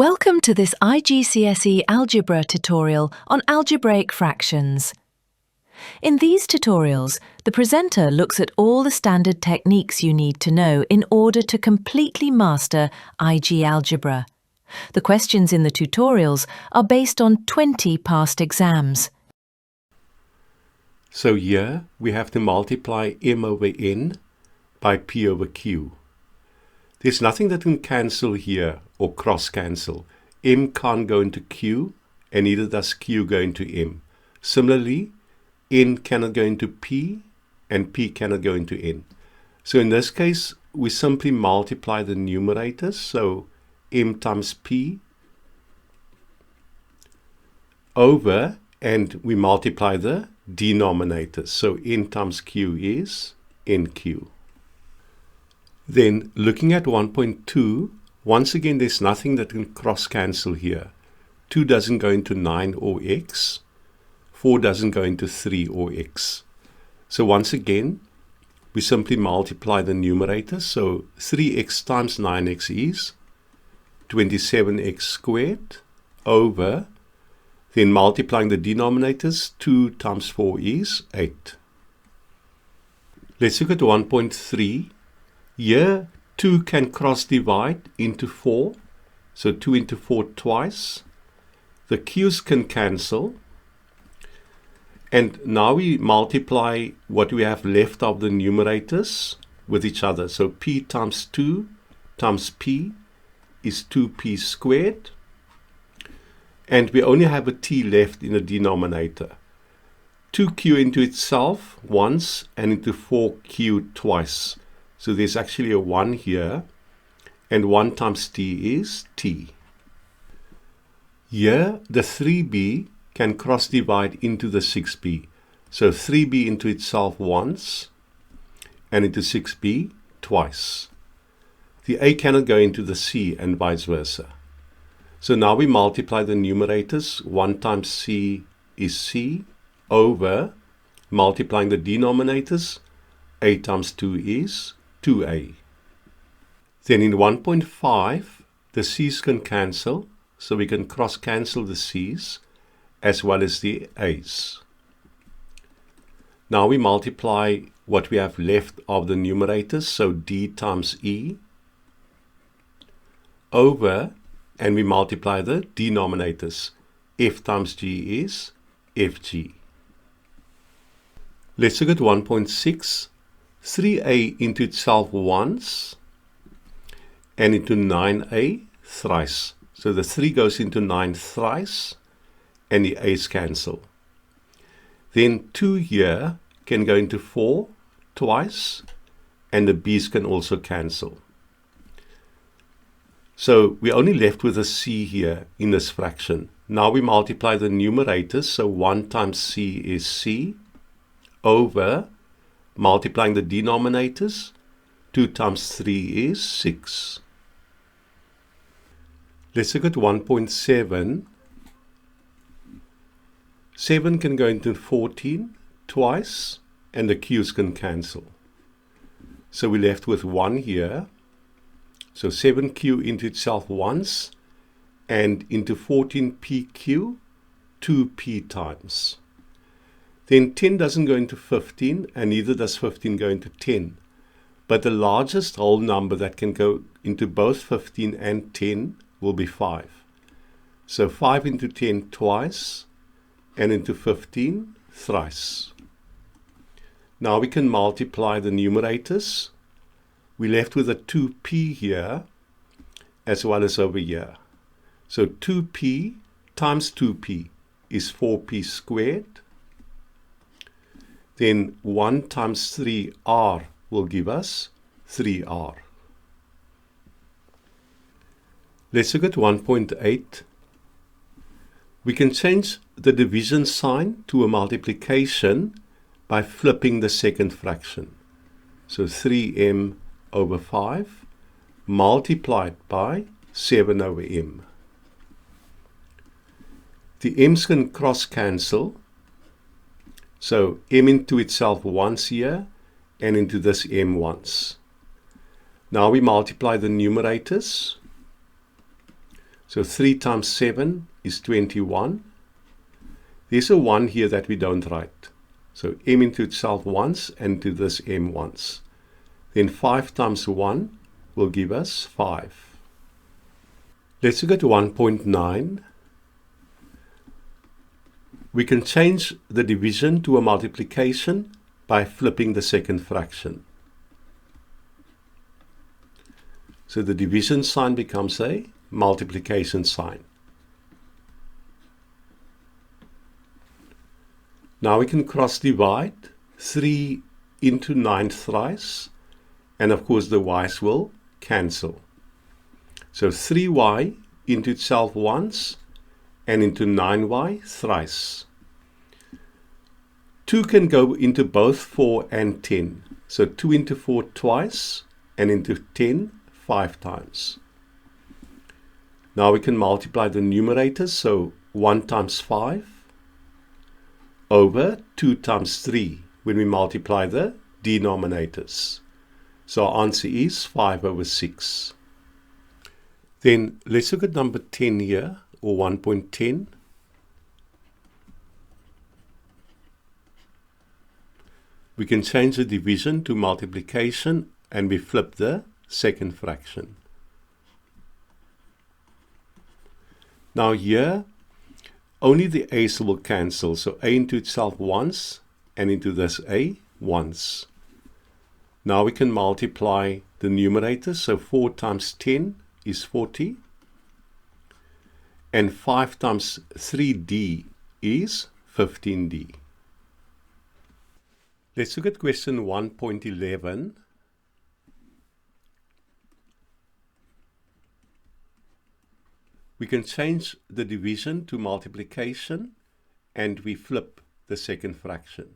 Welcome to this IGCSE Algebra tutorial on algebraic fractions. In these tutorials, the presenter looks at all the standard techniques you need to know in order to completely master IG algebra. The questions in the tutorials are based on 20 past exams. So here we have to multiply m over n by p over q. There's nothing that can cancel here or cross-cancel. M can't go into Q, and neither does Q go into M. Similarly, N cannot go into P, and P cannot go into N. So in this case, we simply multiply the numerators, so M times P over, and we multiply the denominators. So N times Q is NQ. Then, looking at 1.2, once again, there's nothing that can cross-cancel here. 2 doesn't go into 9 or x. 4 doesn't go into 3 or x. So once again, we simply multiply the numerators. So 3x times 9x is 27x squared over, then multiplying the denominators, 2 times 4 is 8. Let's look at 1.3. Here, 2 can cross-divide into 4, so 2 into 4 twice. The q's can cancel. And now we multiply what we have left of the numerators with each other. So p times 2 times p is 2p squared. And we only have a t left in the denominator. 2q into itself once and into 4q twice. So there's actually a 1 here, and 1 times t is t. Here, the 3b can cross-divide into the 6b. So 3b into itself once, and into 6b twice. The a cannot go into the c, and vice versa. So now we multiply the numerators. 1 times c is c, over, multiplying the denominators, a times 2 is 2a. Then in 1.5, the c's can cancel, so we can cross-cancel the c's as well as the a's. Now we multiply what we have left of the numerators, so d times e, over, and we multiply the denominators. F times g is fg. Let's look at 1.6. 3a into itself once, and into 9a thrice. So the 3 goes into 9 thrice, and the a's cancel. Then 2 here can go into 4 twice, and the b's can also cancel. So we're only left with a c here in this fraction. Now we multiply the numerators, so 1 times c is c, over, multiplying the denominators, 2 times 3 is 6. Let's look at 1.7. 7 can go into 14 twice, and the q's can cancel. So we're left with 1 here. So 7q into itself once, and into 14pq, 2p times. Then 10 doesn't go into 15, and neither does 15 go into 10. But the largest whole number that can go into both 15 and 10 will be 5. So 5 into 10 twice, and into 15 thrice. Now we can multiply the numerators. We're left with a 2p here, as well as over here. So 2p times 2p is 4p squared. Then 1 times 3r will give us 3r. Let's look at 1.8. We can change the division sign to a multiplication by flipping the second fraction. So 3m over 5 multiplied by 7 over m. The m's can cross-cancel. So m into itself once here, and into this m once. Now we multiply the numerators. So 3 times 7 is 21. There's a 1 here that we don't write. So m into itself once and to this m once. Then 5 times 1 will give us 5. Let's look at 1.9. We can change the division to a multiplication by flipping the second fraction. So the division sign becomes a multiplication sign. Now we can cross divide 3 into 9 thrice, and of course the y's will cancel. So 3y into itself once and into 9y thrice. 2 can go into both 4 and 10. So 2 into 4 twice and into 10 5 times. Now we can multiply the numerators, so 1 times 5 over 2 times 3 when we multiply the denominators. So our answer is 5 over 6. Then let's look at number 10 here, or 1.10. We can change the division to multiplication and we flip the second fraction. Now here, only the a's will cancel. So a into itself once and into this a once. Now we can multiply the numerators. So 4 times 10 is 40. And 5 times 3d is 15d. Let's look at question 1.11. We can change the division to multiplication and we flip the second fraction.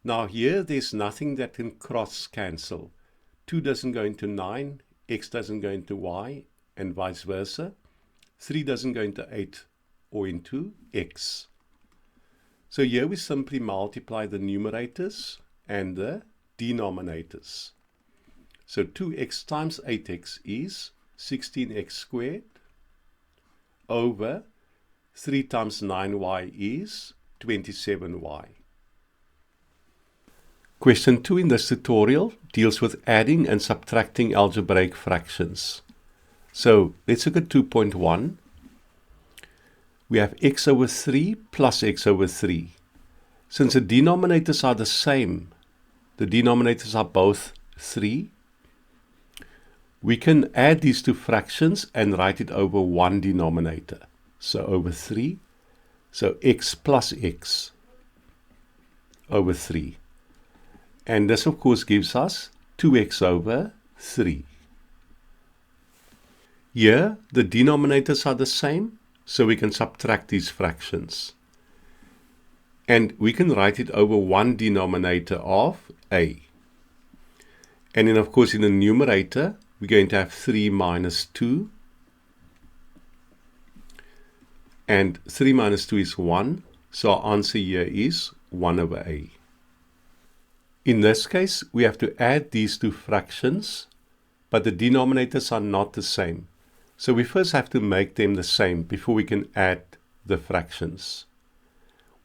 Now here there's nothing that can cross cancel. 2 doesn't go into 9, x doesn't go into y, and vice versa. 3 doesn't go into 8 or into x. So here we simply multiply the numerators and the denominators. So 2x times 8x is 16x squared over 3 times 9y is 27y. Question 2 in this tutorial deals with adding and subtracting algebraic fractions. So let's look at 2.1. We have x over 3 plus x over 3. Since the denominators are the same, the denominators are both 3, we can add these two fractions and write it over one denominator. So over 3, so x plus x over 3. And this of course gives us 2x over 3. Here the denominators are the same, so we can subtract these fractions. And we can write it over one denominator of a. And then of course in the numerator, we're going to have 3 minus 2. And 3 minus 2 is 1. So our answer here is 1 over a. In this case, we have to add these two fractions, but the denominators are not the same. So we first have to make them the same before we can add the fractions.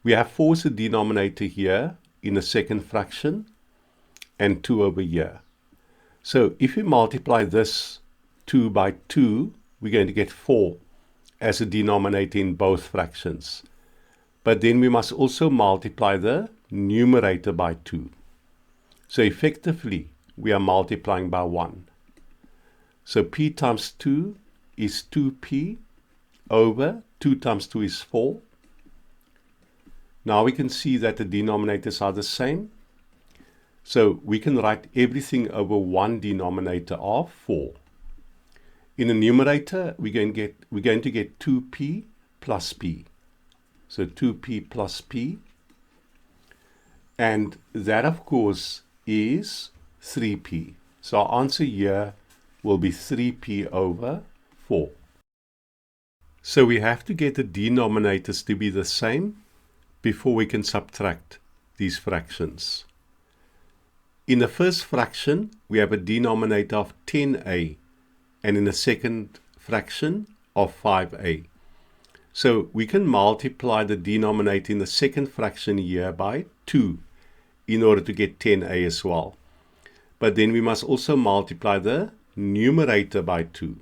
We have 4 as a denominator here in the second fraction and 2 over here. So if we multiply this 2 by 2, we're going to get 4 as a denominator in both fractions. But then we must also multiply the numerator by 2. So effectively, we are multiplying by 1. So p times 2 is 2p over 2 times 2 is 4. Now we can see that the denominators are the same. So we can write everything over one denominator of 4. In the numerator, we're going to get 2p plus p. So 2p plus p. And that, of course, is 3p. So our answer here will be 3p over 4. So we have to get the denominators to be the same before we can subtract these fractions. In the first fraction, we have a denominator of 10a. and in the second fraction of 5a. So we can multiply the denominator in the second fraction here by 2 in order to get 10a as well. But then we must also multiply the numerator by 2.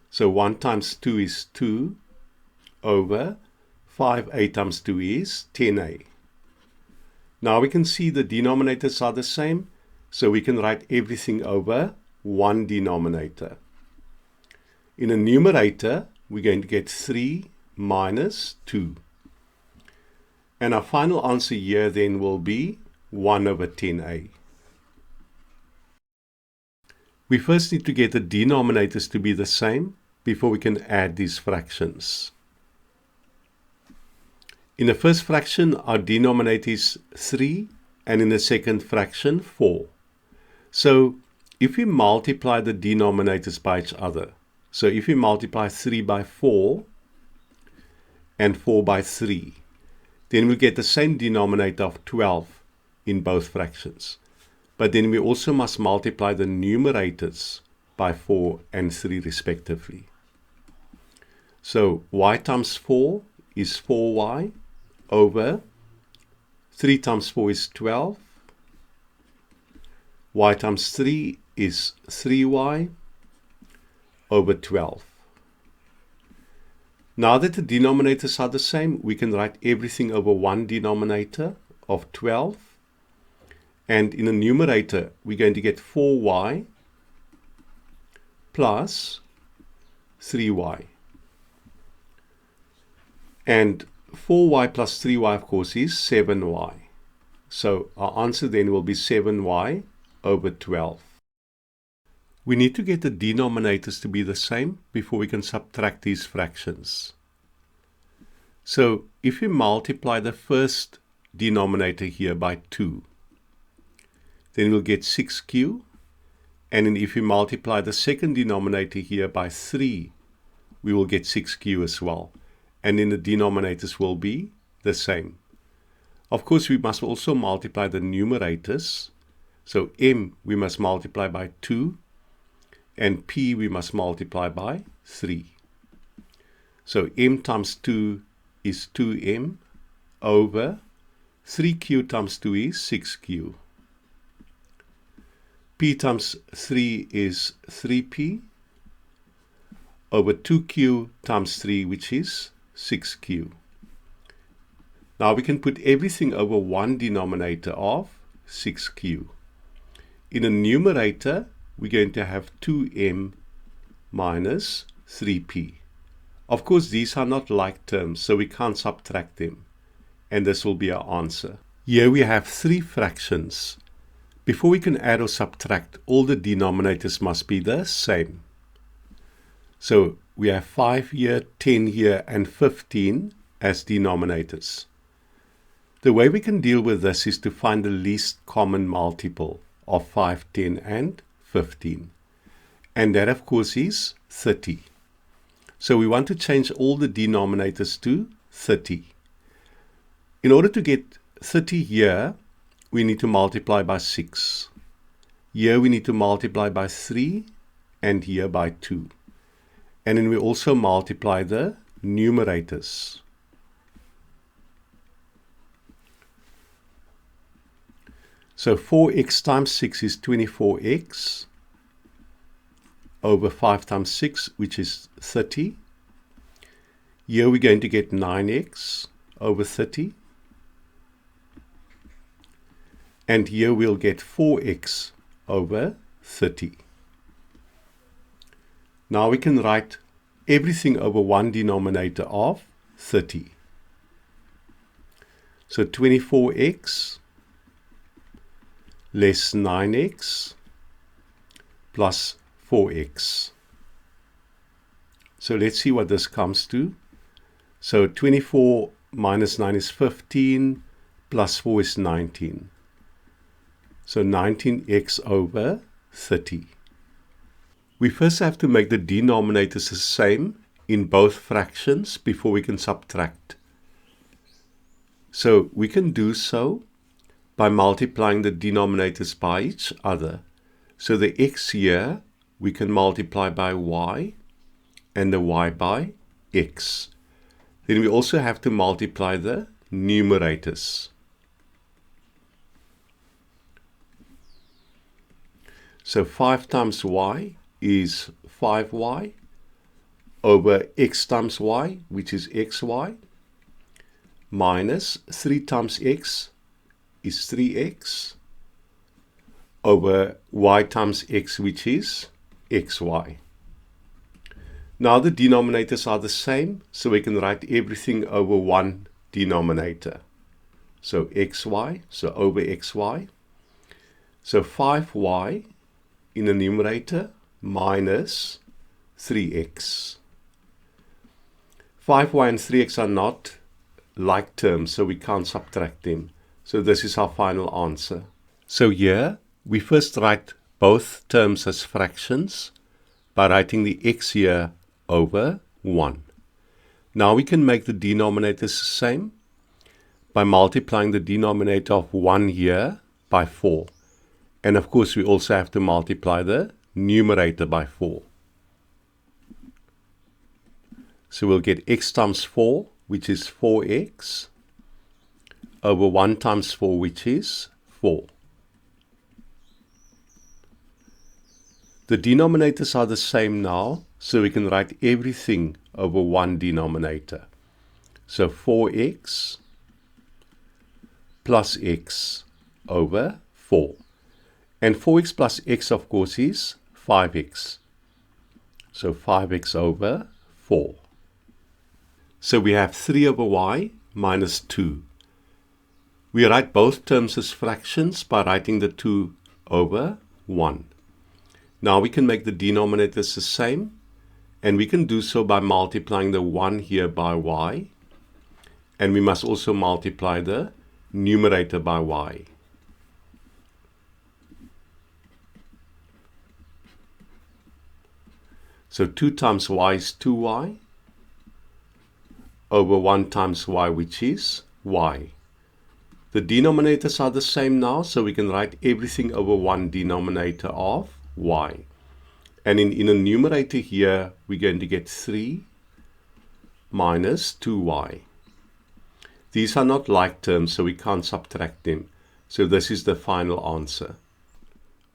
So 1 times 2 is 2 over 5a times 2 is 10a. Now we can see the denominators are the same, so we can write everything over one denominator. In the numerator, we're going to get 3 minus 2. And our final answer here then will be 1 over 10a. We first need to get the denominators to be the same before we can add these fractions. In the first fraction, our denominator is 3, and in the second fraction, 4. So if we multiply the denominators by each other, so if we multiply 3 by 4 and 4 by 3, then we get the same denominator of 12 in both fractions. But then we also must multiply the numerators by 4 and 3 respectively. So y times 4 is 4y over 3 times 4 is 12. Y times 3 is 3y over 12. Now that the denominators are the same, we can write everything over one denominator of 12. And in the numerator, we're going to get 4y plus 3y. And 4y plus 3y, of course, is 7y. So our answer then will be 7y over 12. We need to get the denominators to be the same before we can subtract these fractions. So if we multiply the first denominator here by 2, then we'll get 6q. And then if we multiply the second denominator here by 3, we will get 6q as well. And then the denominators will be the same. Of course, we must also multiply the numerators. So m we must multiply by 2, and p we must multiply by 3. So m times 2 is 2m over 3q times 2 is 6q. P times 3 is 3p over 2q times 3, which is 6q. Now we can put everything over one denominator of 6q. In the numerator, we're going to have 2m minus 3p. Of course, these are not like terms, so we can't subtract them. And this will be our answer. Here we have 3 fractions. Before we can add or subtract, all the denominators must be the same. So we have 5 here, 10 here, and 15 as denominators. The way we can deal with this is to find the least common multiple of 5, 10, and 15. And that, of course, is 30. So we want to change all the denominators to 30. In order to get 30 here, we need to multiply by 6. Here we need to multiply by 3, and here by 2. And then we also multiply the numerators. So 4x times 6 is 24x over 5 times 6, which is 30. Here we're going to get 9x over 30. And here we'll get 4x over 30. Now we can write everything over one denominator of 30. So 24x less 9x plus 4x. So let's see what this comes to. So 24 minus 9 is 15, plus 4 is 19. So 19x over 30. We first have to make the denominators the same in both fractions before we can subtract. So we can do so by multiplying the denominators by each other. So the x here, we can multiply by y, and the y by x. Then we also have to multiply the numerators. So 5 times y is 5y over x times y, which is xy, minus 3 times x is 3x over y times x, which is xy. Now the denominators are the same, so we can write everything over one denominator. So xy, so over xy. So 5y in the numerator minus 3x. 5y and 3x are not like terms, so we can't subtract them. So this is our final answer. So here, we first write both terms as fractions by writing the x here over 1. Now we can make the denominators the same by multiplying the denominator of 1 here by 4. And of course we also have to multiply the numerator by 4. So we'll get x times 4, which is 4x, over 1 times 4, which is 4. The denominators are the same now, so we can write everything over one denominator. So 4x plus x over 4. And 4x plus x, of course, is 5x. So 5x over 4. So we have 3 over y minus 2. We write both terms as fractions by writing the 2 over 1. Now we can make the denominators the same, and we can do so by multiplying the 1 here by y, and we must also multiply the numerator by y. So 2 times y is 2y, over 1 times y, which is y. The denominators are the same now, so we can write everything over one denominator of y. And in a numerator here, we're going to get 3 minus 2y. These are not like terms, so we can't subtract them. So this is the final answer.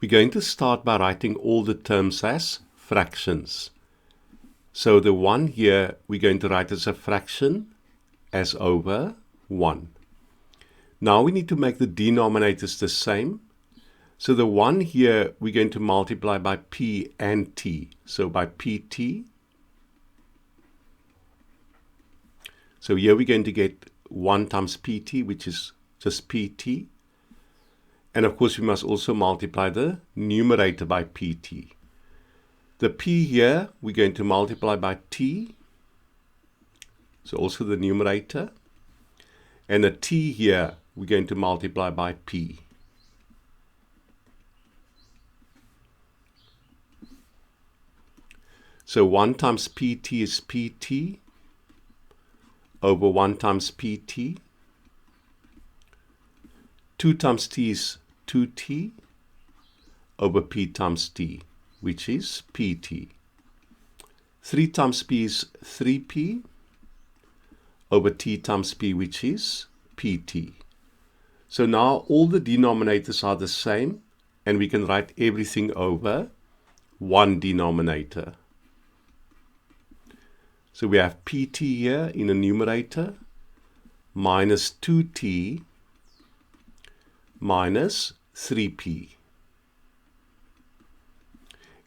We're going to start by writing all the terms as fractions. So the 1 here, we're going to write as a fraction as over 1. Now we need to make the denominators the same. So the 1 here, we're going to multiply by p and t. So by pt. So here we're going to get 1 times pt, which is just pt. And of course, we must also multiply the numerator by pt. The p here, we're going to multiply by t. So also the numerator. And the t here, we're going to multiply by p. So 1 times pt is pt over 1 times pt. 2 times t is 2t over p times t, which is pt. 3 times p is 3p over t times p, which is pt. So now all the denominators are the same, and we can write everything over one denominator. So we have pt here in the numerator, minus 2t minus 3p.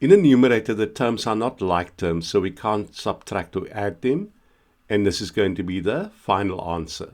In the numerator, the terms are not like terms, so we can't subtract or add them, and this is going to be the final answer.